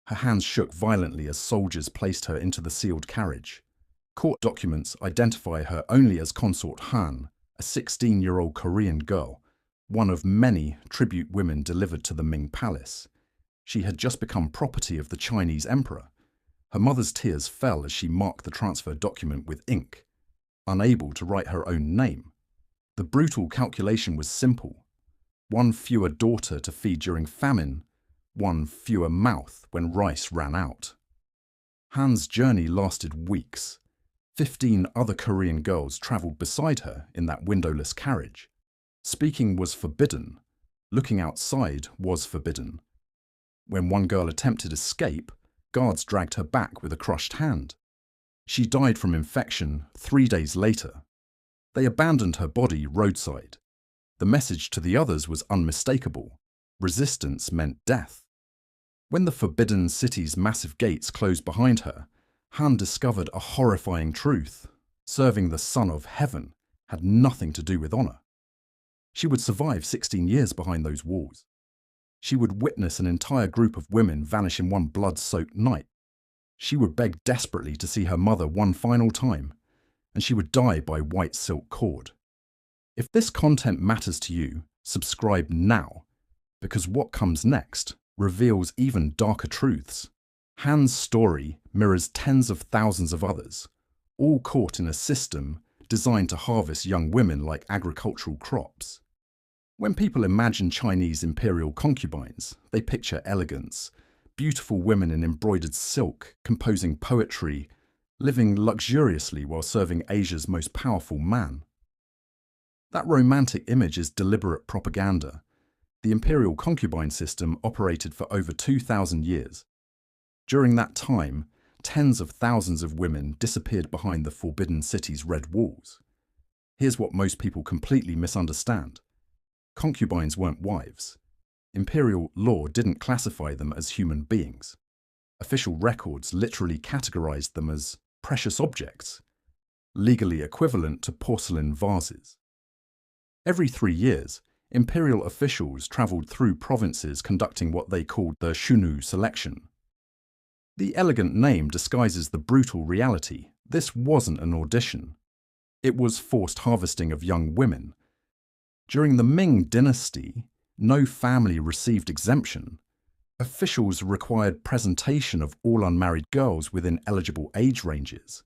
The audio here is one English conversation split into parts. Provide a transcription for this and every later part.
Her hands shook violently as soldiers placed her into the sealed carriage. Court documents identify her only as Consort Han, a 16-year-old Korean girl, one of many tribute women delivered to the Ming palace. She had just become property of the Chinese emperor. Her mother's tears fell as she marked the transfer document with ink, unable to write her own name. The brutal calculation was simple. One fewer daughter to feed during famine, one fewer mouth when rice ran out. Han's journey lasted weeks. 15 other Korean girls travelled beside her in that windowless carriage. Speaking was forbidden. Looking outside was forbidden. When one girl attempted escape, guards dragged her back with a crushed hand. She died from infection 3 days later. They abandoned her body roadside. The message to the others was unmistakable. Resistance meant death. When the forbidden city's massive gates closed behind her, Han discovered a horrifying truth. Serving the Son of Heaven had nothing to do with honor. She would survive 16 years behind those walls. She would witness an entire group of women vanish in one blood-soaked night. She would beg desperately to see her mother one final time, and she would die by white silk cord. If this content matters to you, subscribe now, because what comes next reveals even darker truths. Han's story mirrors tens of thousands of others, all caught in a system designed to harvest young women like agricultural crops. When people imagine Chinese imperial concubines, they picture elegance, beautiful women in embroidered silk, composing poetry, living luxuriously while serving Asia's most powerful man. That romantic image is deliberate propaganda. The imperial concubine system operated for over 2,000 years. During that time, tens of thousands of women disappeared behind the Forbidden City's red walls. Here's what most people completely misunderstand. Concubines weren't wives. Imperial law didn't classify them as human beings. Official records literally categorized them as precious objects, legally equivalent to porcelain vases. Every 3 years, imperial officials traveled through provinces conducting what they called the Shunu selection. The elegant name disguises the brutal reality. This wasn't an audition. It was forced harvesting of young women. During the Ming Dynasty, no family received exemption. Officials required presentation of all unmarried girls within eligible age ranges.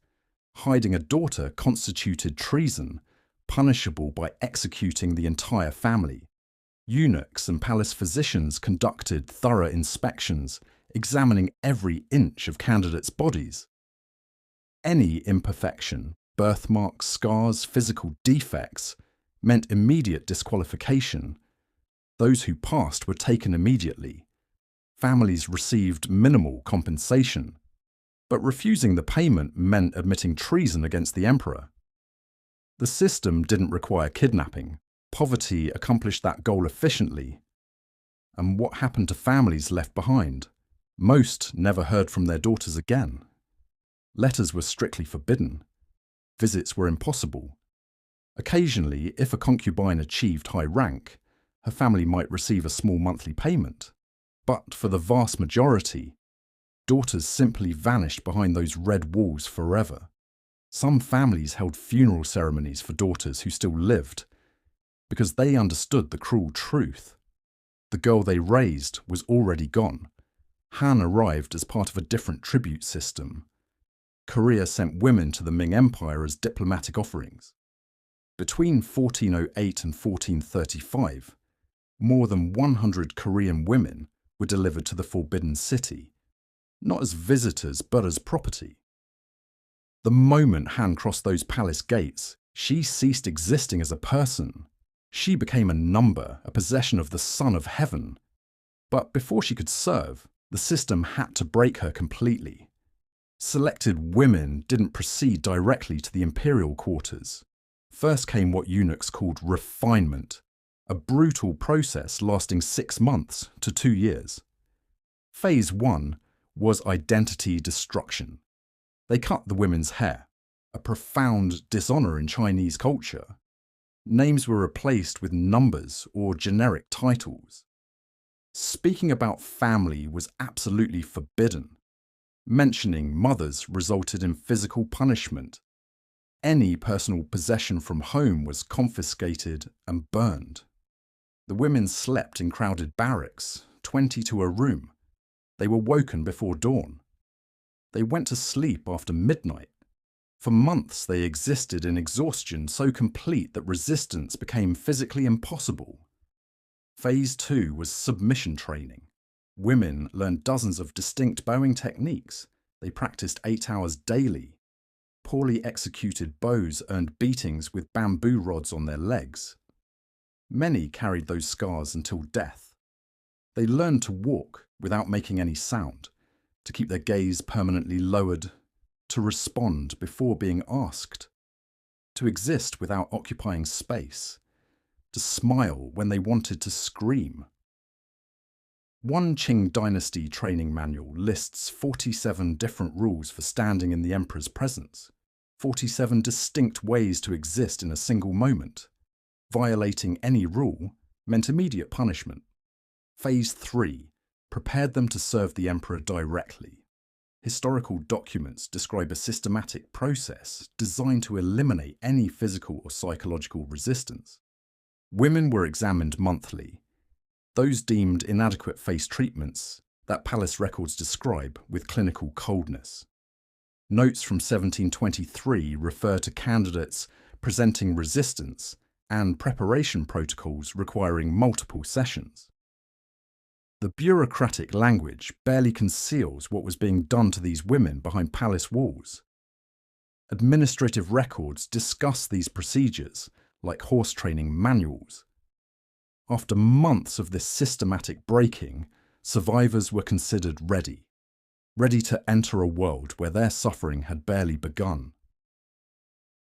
Hiding a daughter constituted treason, punishable by executing the entire family. Eunuchs and palace physicians conducted thorough inspections, examining every inch of candidates' bodies. Any imperfection, birthmarks, scars, physical defects, meant immediate disqualification. Those who passed were taken immediately. Families received minimal compensation, but refusing the payment meant admitting treason against the emperor. The system didn't require kidnapping. Poverty accomplished that goal efficiently. And what happened to families left behind? Most never heard from their daughters again. Letters were strictly forbidden. Visits were impossible. Occasionally, if a concubine achieved high rank, her family might receive a small monthly payment. But for the vast majority, daughters simply vanished behind those red walls forever. Some families held funeral ceremonies for daughters who still lived, because they understood the cruel truth. The girl they raised was already gone. Han arrived as part of a different tribute system. Korea sent women to the Ming Empire as diplomatic offerings. Between 1408 and 1435, more than 100 Korean women were delivered to the Forbidden City, not as visitors but as property. The moment Han crossed those palace gates, she ceased existing as a person. She became a number, a possession of the Son of Heaven. But before she could serve, the system had to break her completely. Selected women didn't proceed directly to the imperial quarters. First came what eunuchs called refinement, a brutal process lasting 6 months to 2 years. Phase 1 was identity destruction. They cut the women's hair, a profound dishonor in Chinese culture. Names were replaced with numbers or generic titles. Speaking about family was absolutely forbidden. Mentioning mothers resulted in physical punishment. Any personal possession from home was confiscated and burned. The women slept in crowded barracks, 20 to a room. They were woken before dawn. They went to sleep after midnight. For months they existed in exhaustion so complete that resistance became physically impossible. Phase 2 was submission training. Women learned dozens of distinct bowing techniques. They practiced 8 hours daily. Poorly executed bows earned beatings with bamboo rods on their legs. Many carried those scars until death. They learned to walk without making any sound, to keep their gaze permanently lowered, to respond before being asked, to exist without occupying space, to smile when they wanted to scream. One Qing Dynasty training manual lists 47 different rules for standing in the emperor's presence, 47 distinct ways to exist in a single moment. Violating any rule meant immediate punishment. Phase 3 prepared them to serve the emperor directly. Historical documents describe a systematic process designed to eliminate any physical or psychological resistance. Women were examined monthly. Those deemed inadequate faced treatments that palace records describe with clinical coldness. Notes from 1723 refer to candidates presenting resistance and preparation protocols requiring multiple sessions. The bureaucratic language barely conceals what was being done to these women behind palace walls. Administrative records discuss these procedures like horse training manuals. After months of this systematic breaking, survivors were considered ready to enter a world where their suffering had barely begun.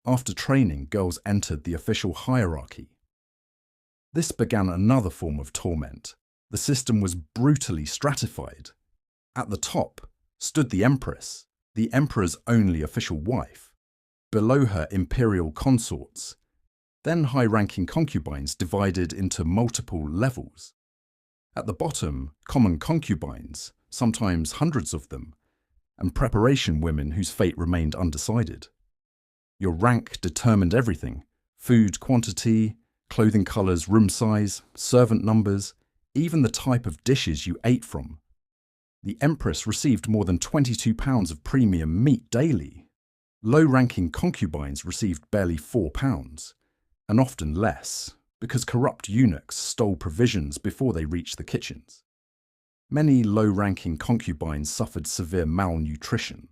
After training, girls entered the official hierarchy. This began another form of torment. The system was brutally stratified. At the top stood the empress, the emperor's only official wife. Below her, imperial consorts. Then high-ranking concubines divided into multiple levels. At the bottom, common concubines, sometimes hundreds of them, and preparation women whose fate remained undecided. Your rank determined everything: food quantity, clothing colours, room size, servant numbers, even the type of dishes you ate from. The empress received more than 22 pounds of premium meat daily. Low-ranking concubines received barely 4 pounds, and often less, because corrupt eunuchs stole provisions before they reached the kitchens. Many low-ranking concubines suffered severe malnutrition.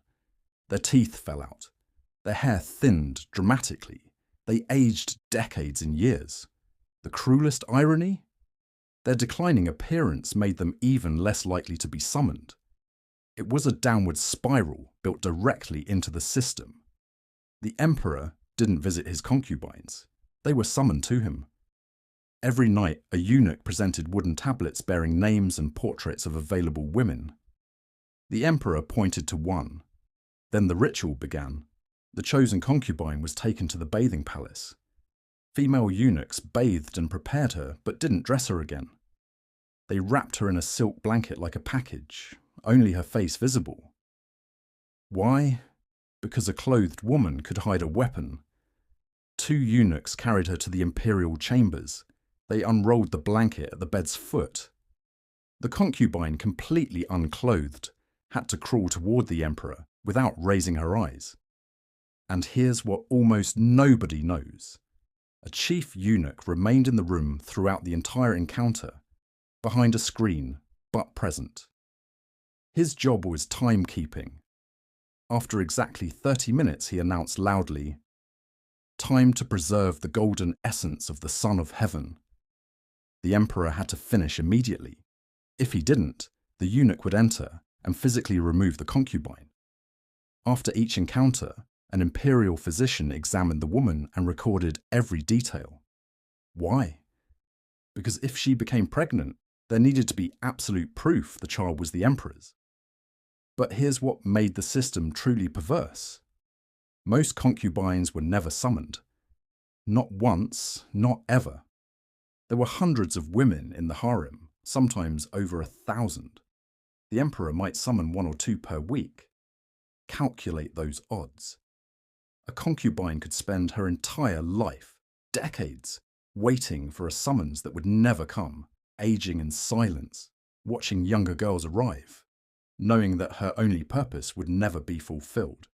Their teeth fell out. Their hair thinned dramatically. They aged decades in years. The cruelest irony? Their declining appearance made them even less likely to be summoned. It was a downward spiral built directly into the system. The emperor didn't visit his concubines. They were summoned to him. Every night, a eunuch presented wooden tablets bearing names and portraits of available women. The emperor pointed to one. Then the ritual began. The chosen concubine was taken to the bathing palace. Female eunuchs bathed and prepared her, but didn't dress her again. They wrapped her in a silk blanket like a package, only her face visible. Why? Because a clothed woman could hide a weapon. 2 eunuchs carried her to the imperial chambers. They unrolled the blanket at the bed's foot. The concubine, completely unclothed, had to crawl toward the emperor without raising her eyes. And here's what almost nobody knows. A chief eunuch remained in the room throughout the entire encounter, behind a screen, but present. His job was timekeeping. After exactly 30 minutes, he announced loudly, "Time to preserve the golden essence of the Son of Heaven." The emperor had to finish immediately. If he didn't, the eunuch would enter and physically remove the concubine. After each encounter, an imperial physician examined the woman and recorded every detail. Why? Because if she became pregnant, there needed to be absolute proof the child was the emperor's. But here's what made the system truly perverse. Most concubines were never summoned. Not once, not ever. There were hundreds of women in the harem, sometimes over 1,000. The emperor might summon 1 or 2 per week. Calculate those odds. A concubine could spend her entire life, decades, waiting for a summons that would never come, aging in silence, watching younger girls arrive, knowing that her only purpose would never be fulfilled.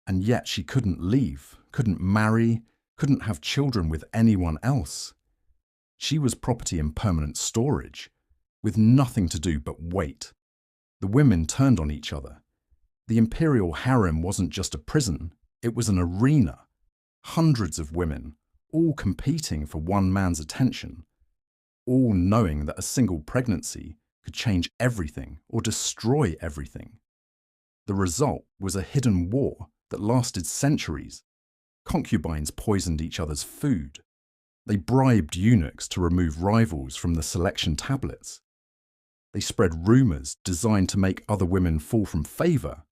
And yet she couldn't leave, couldn't marry, couldn't have children with anyone else. She was property in permanent storage, with nothing to do but wait. The women turned on each other. The imperial harem wasn't just a prison, it was an arena. Hundreds of women, all competing for one man's attention, all knowing that a single pregnancy could change everything or destroy everything. The result was a hidden war that lasted centuries. Concubines poisoned each other's food. They bribed eunuchs to remove rivals from the selection tablets. They spread rumors designed to make other women fall from favor.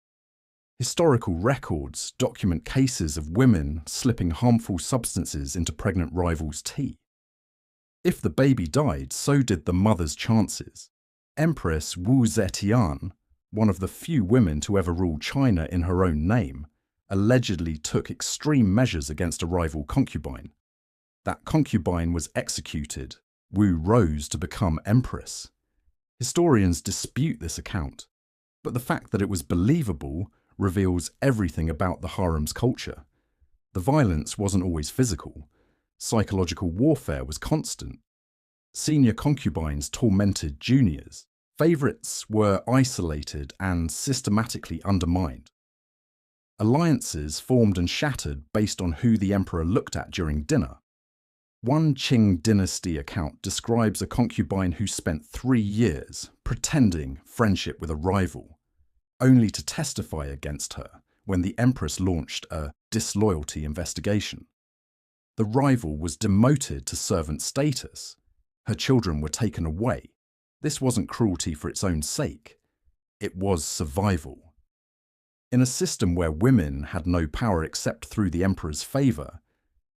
Historical records document cases of women slipping harmful substances into pregnant rivals' tea. If the baby died, so did the mother's chances. Empress Wu Zetian, one of the few women to ever rule China in her own name, allegedly took extreme measures against a rival concubine. That concubine was executed. Wu rose to become empress. Historians dispute this account, but the fact that it was believable reveals everything about the harem's culture. The violence wasn't always physical. Psychological warfare was constant. Senior concubines tormented juniors. Favorites were isolated and systematically undermined. Alliances formed and shattered based on who the emperor looked at during dinner. One Qing Dynasty account describes a concubine who spent 3 years pretending friendship with a rival, only to testify against her when the empress launched a disloyalty investigation. The rival was demoted to servant status. Her children were taken away. This wasn't cruelty for its own sake. It was survival. In a system where women had no power except through the emperor's favor,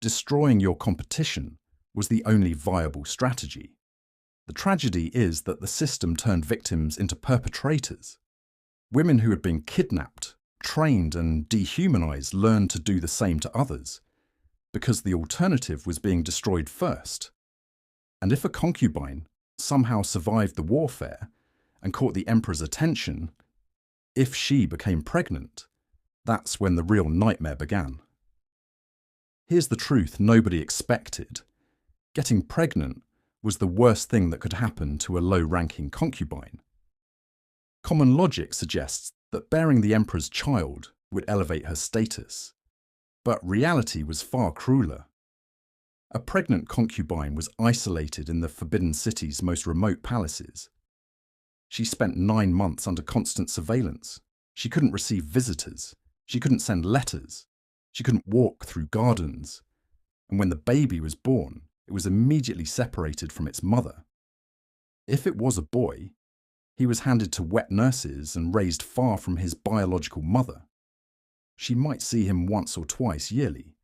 destroying your competition was the only viable strategy. The tragedy is that the system turned victims into perpetrators. Women who had been kidnapped, trained and dehumanized learned to do the same to others, because the alternative was being destroyed first. And if a concubine somehow survived the warfare and caught the emperor's attention, if she became pregnant, that's when the real nightmare began. Here's the truth nobody expected. Getting pregnant was the worst thing that could happen to a low-ranking concubine. Common logic suggests that bearing the emperor's child would elevate her status, but reality was far crueler. A pregnant concubine was isolated in the Forbidden City's most remote palaces. She spent 9 months under constant surveillance. She couldn't receive visitors. She couldn't send letters. She couldn't walk through gardens. And when the baby was born, it was immediately separated from its mother. If it was a boy, he was handed to wet nurses and raised far from his biological mother. She might see him once or twice yearly,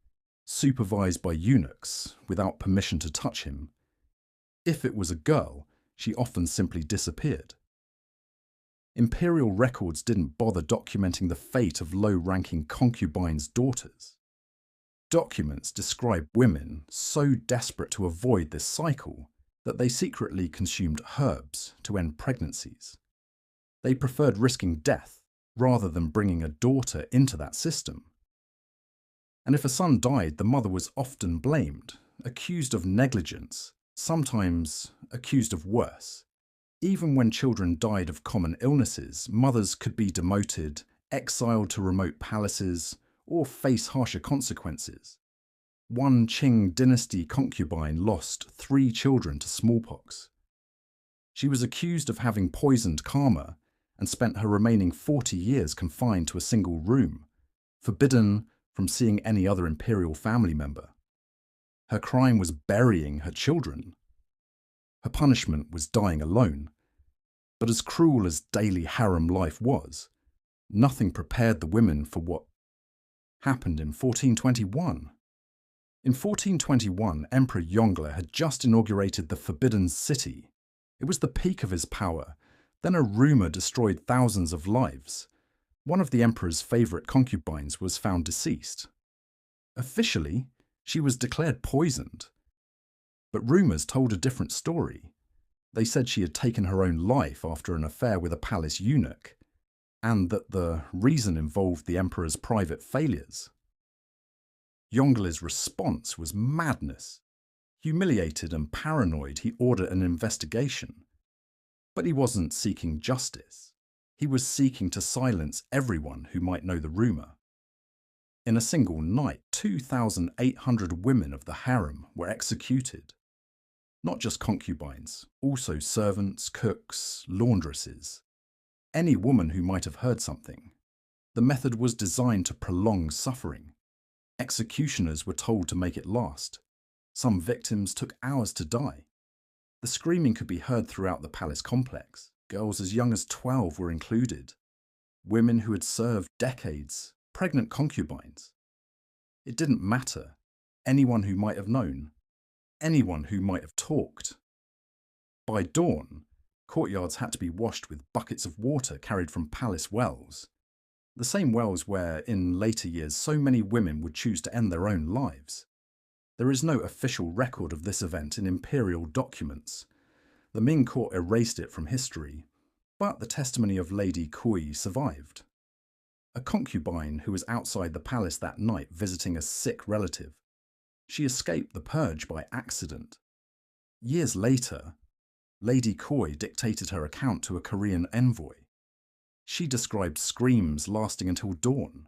supervised by eunuchs without permission to touch him. If it was a girl, she often simply disappeared. Imperial records didn't bother documenting the fate of low-ranking concubines' daughters. Documents describe women so desperate to avoid this cycle that they secretly consumed herbs to end pregnancies. They preferred risking death rather than bringing a daughter into that system. And if a son died, the mother was often blamed, accused of negligence, sometimes accused of worse. Even when children died of common illnesses, mothers could be demoted, exiled to remote palaces, or face harsher consequences. One Qing Dynasty concubine lost 3 children to smallpox. She was accused of having poisoned karma and spent her remaining 40 years confined to a single room, forbidden from seeing any other imperial family member. Her crime was burying her children. Her punishment was dying alone. But as cruel as daily harem life was, nothing prepared the women for what happened in 1421. In 1421, Emperor Yongle had just inaugurated the Forbidden City, It was the peak of his power. Then a rumour destroyed thousands of lives. One of the emperor's favourite concubines was found deceased. Officially, she was declared poisoned. But rumours told a different story. They said she had taken her own life after an affair with a palace eunuch, and that the reason involved the emperor's private failures. Yongle's response was madness. Humiliated and paranoid, he ordered an investigation. But he wasn't seeking justice. He was seeking to silence everyone who might know the rumour. In a single night, 2,800 women of the harem were executed. Not just concubines, also servants, cooks, laundresses. Any woman who might have heard something. The method was designed to prolong suffering. Executioners were told to make it last. Some victims took hours to die. The screaming could be heard throughout the palace complex. Girls as young as 12 were included. Women who had served decades, pregnant concubines. It didn't matter. Anyone who might have known. Anyone who might have talked. By dawn, courtyards had to be washed with buckets of water carried from palace wells. The same wells where, in later years, so many women would choose to end their own lives. There is no official record of this event in imperial documents. The Ming court erased it from history, but the testimony of Lady Kui survived. A concubine who was outside the palace that night visiting a sick relative. She escaped the purge by accident. Years later, Lady Kui dictated her account to a Korean envoy. She described screams lasting until dawn,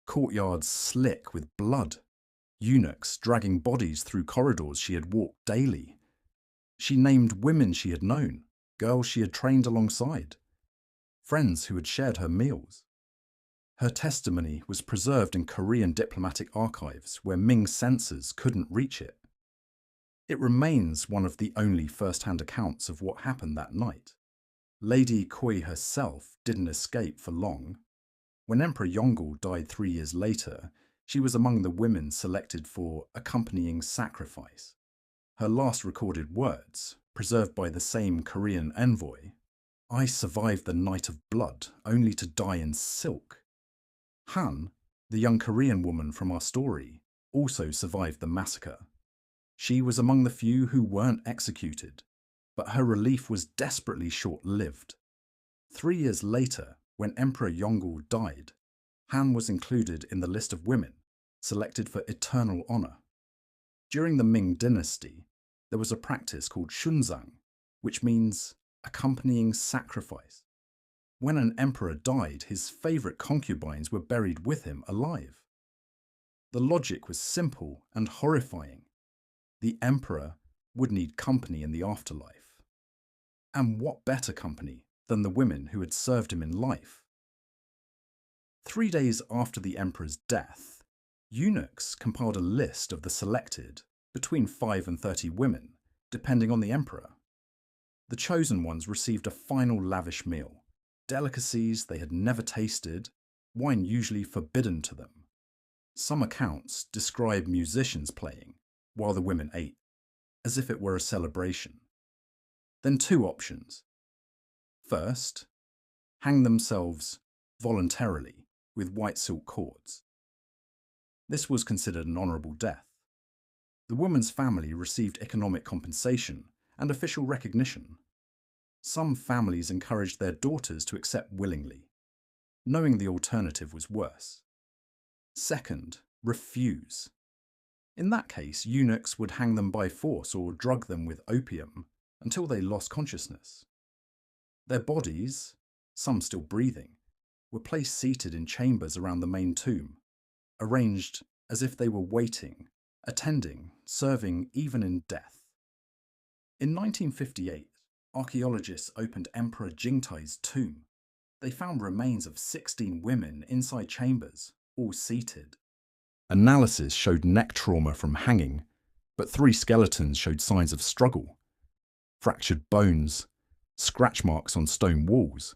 courtyards slick with blood, eunuchs dragging bodies through corridors she had walked daily. She named women she had known, girls she had trained alongside, friends who had shared her meals. Her testimony was preserved in Korean diplomatic archives where Ming censors couldn't reach it. It remains one of the only first-hand accounts of what happened that night. Lady Kui herself didn't escape for long. When Emperor Yongle died 3 years later, she was among the women selected for accompanying sacrifice. Her last recorded words, preserved by the same Korean envoy, "I survived the night of blood, only to die in silk." Han, the young Korean woman from our story, also survived the massacre. She was among the few who weren't executed, but her relief was desperately short-lived. 3 years later, when Emperor Yongle died, Han was included in the list of women, selected for eternal honor. During the Ming Dynasty, there was a practice called shunzang, which means accompanying sacrifice. When an emperor died, his favorite concubines were buried with him alive. The logic was simple and horrifying. The emperor would need company in the afterlife. And what better company than the women who had served him in life? 3 days after the emperor's death, eunuchs compiled a list of the selected, between 5 and 30 women, depending on the emperor. The chosen ones received a final lavish meal. Delicacies they had never tasted, wine usually forbidden to them. Some accounts describe musicians playing while the women ate, as if it were a celebration. Then 2 options. First, hang themselves voluntarily with white silk cords. This was considered an honourable death. The woman's family received economic compensation and official recognition. Some families encouraged their daughters to accept willingly, knowing the alternative was worse. Second, refuse. In that case, eunuchs would hang them by force or drug them with opium until they lost consciousness. Their bodies, some still breathing, were placed seated in chambers around the main tomb, arranged as if they were waiting, attending, serving even in death. In 1958, archaeologists opened Emperor Jingtai's tomb. They found remains of 16 women inside chambers, all seated. Analysis showed neck trauma from hanging, but 3 skeletons showed signs of struggle. Fractured bones, scratch marks on stone walls.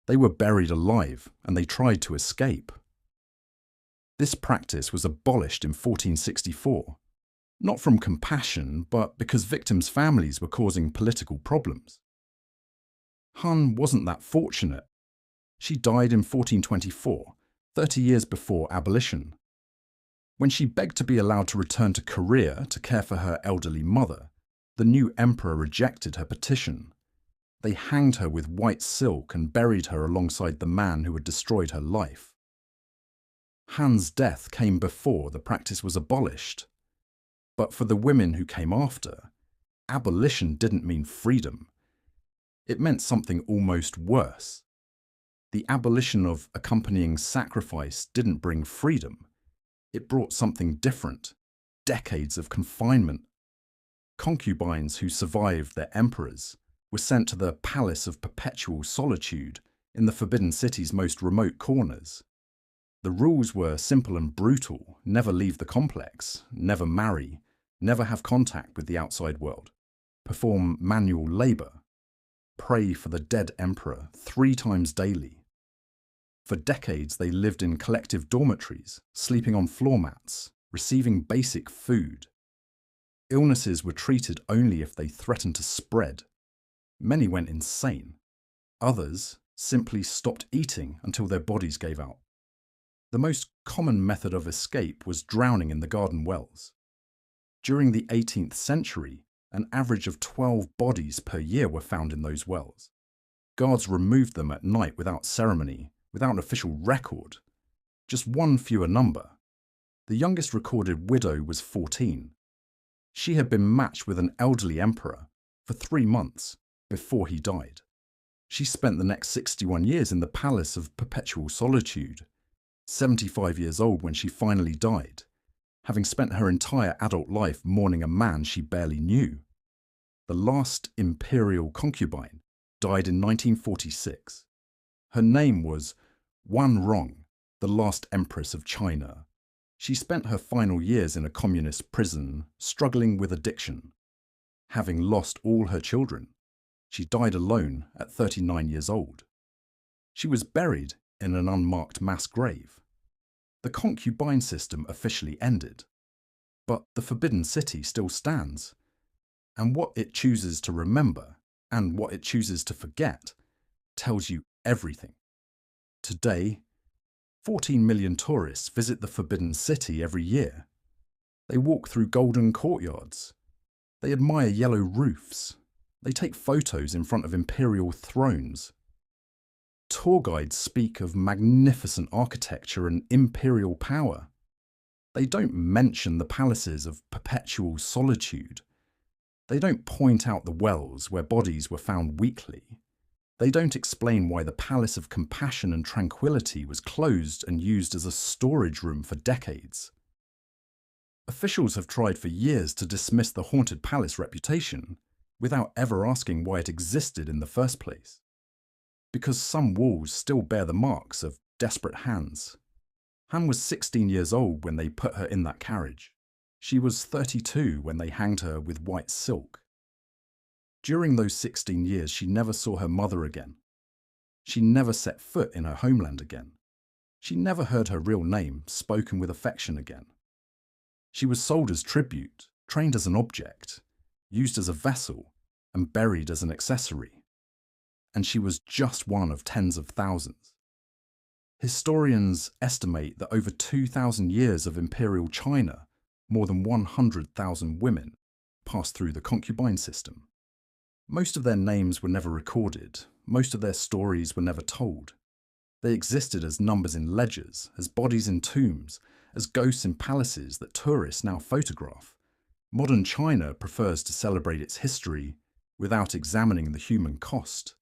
They were buried alive and they tried to escape. This practice was abolished in 1464. Not from compassion, but because victims' families were causing political problems. Han wasn't that fortunate. She died in 1424, 30 years before abolition. When she begged to be allowed to return to Korea to care for her elderly mother, the new emperor rejected her petition. They hanged her with white silk and buried her alongside the man who had destroyed her life. Han's death came before the practice was abolished. But for the women who came after, abolition didn't mean freedom. It meant something almost worse. The abolition of accompanying sacrifice didn't bring freedom. It brought something different: decades of confinement. Concubines who survived their emperors were sent to the Palace of Perpetual Solitude in the Forbidden City's most remote corners. The rules were simple and brutal: never leave the complex, never marry, never have contact with the outside world, perform manual labor, pray for the dead emperor 3 times daily. For decades they lived in collective dormitories, sleeping on floor mats, receiving basic food. Illnesses were treated only if they threatened to spread. Many went insane. Others simply stopped eating until their bodies gave out. The most common method of escape was drowning in the garden wells. During the 18th century, an average of 12 bodies per year were found in those wells. Guards removed them at night without ceremony, without an official record. Just one fewer number. The youngest recorded widow was 14. She had been matched with an elderly emperor for 3 months before he died. She spent the next 61 years in the Palace of Perpetual Solitude, 75 years old when she finally died, having spent her entire adult life mourning a man she barely knew. The last imperial concubine died in 1946. Her name was Wanrong, the last empress of China. She spent her final years in a communist prison, struggling with addiction. Having lost all her children, she died alone at 39 years old. She was buried in an unmarked mass grave. The concubine system officially ended, but the Forbidden City still stands. And what it chooses to remember, and what it chooses to forget, tells you everything. Today, 14 million tourists visit the Forbidden City every year. They walk through golden courtyards. They admire yellow roofs. They take photos in front of imperial thrones. Tour guides speak of magnificent architecture and imperial power. They don't mention the palaces of perpetual solitude. They don't point out the wells where bodies were found weekly. They don't explain why the Palace of Compassion and Tranquility was closed and used as a storage room for decades. Officials have tried for years to dismiss the haunted palace reputation without ever asking why it existed in the first place. Because some walls still bear the marks of desperate hands. Han was 16 years old when they put her in that carriage. She was 32 when they hanged her with white silk. During those 16 years, she never saw her mother again. She never set foot in her homeland again. She never heard her real name spoken with affection again. She was sold as tribute, trained as an object, used as a vessel, and buried as an accessory. And she was just one of tens of thousands. Historians estimate that over 2,000 years of imperial China, more than 100,000 women passed through the concubine system. Most of their names were never recorded, most of their stories were never told. They existed as numbers in ledgers, as bodies in tombs, as ghosts in palaces that tourists now photograph. Modern China prefers to celebrate its history without examining the human cost.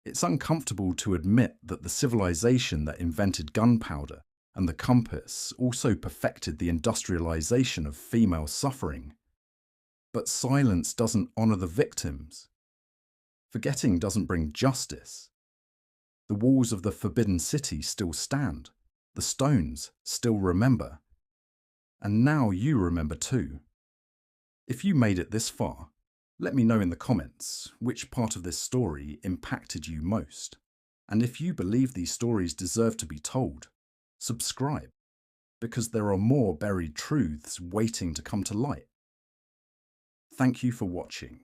It's uncomfortable to admit that the civilization that invented gunpowder and the compass also perfected the industrialization of female suffering. But silence doesn't honor the victims. Forgetting doesn't bring justice. The walls of the Forbidden City still stand. The stones still remember. And now you remember too. If you made it this far, let me know in the comments which part of this story impacted you most. And if you believe these stories deserve to be told, subscribe. because there are more buried truths waiting to come to light. Thank you for watching.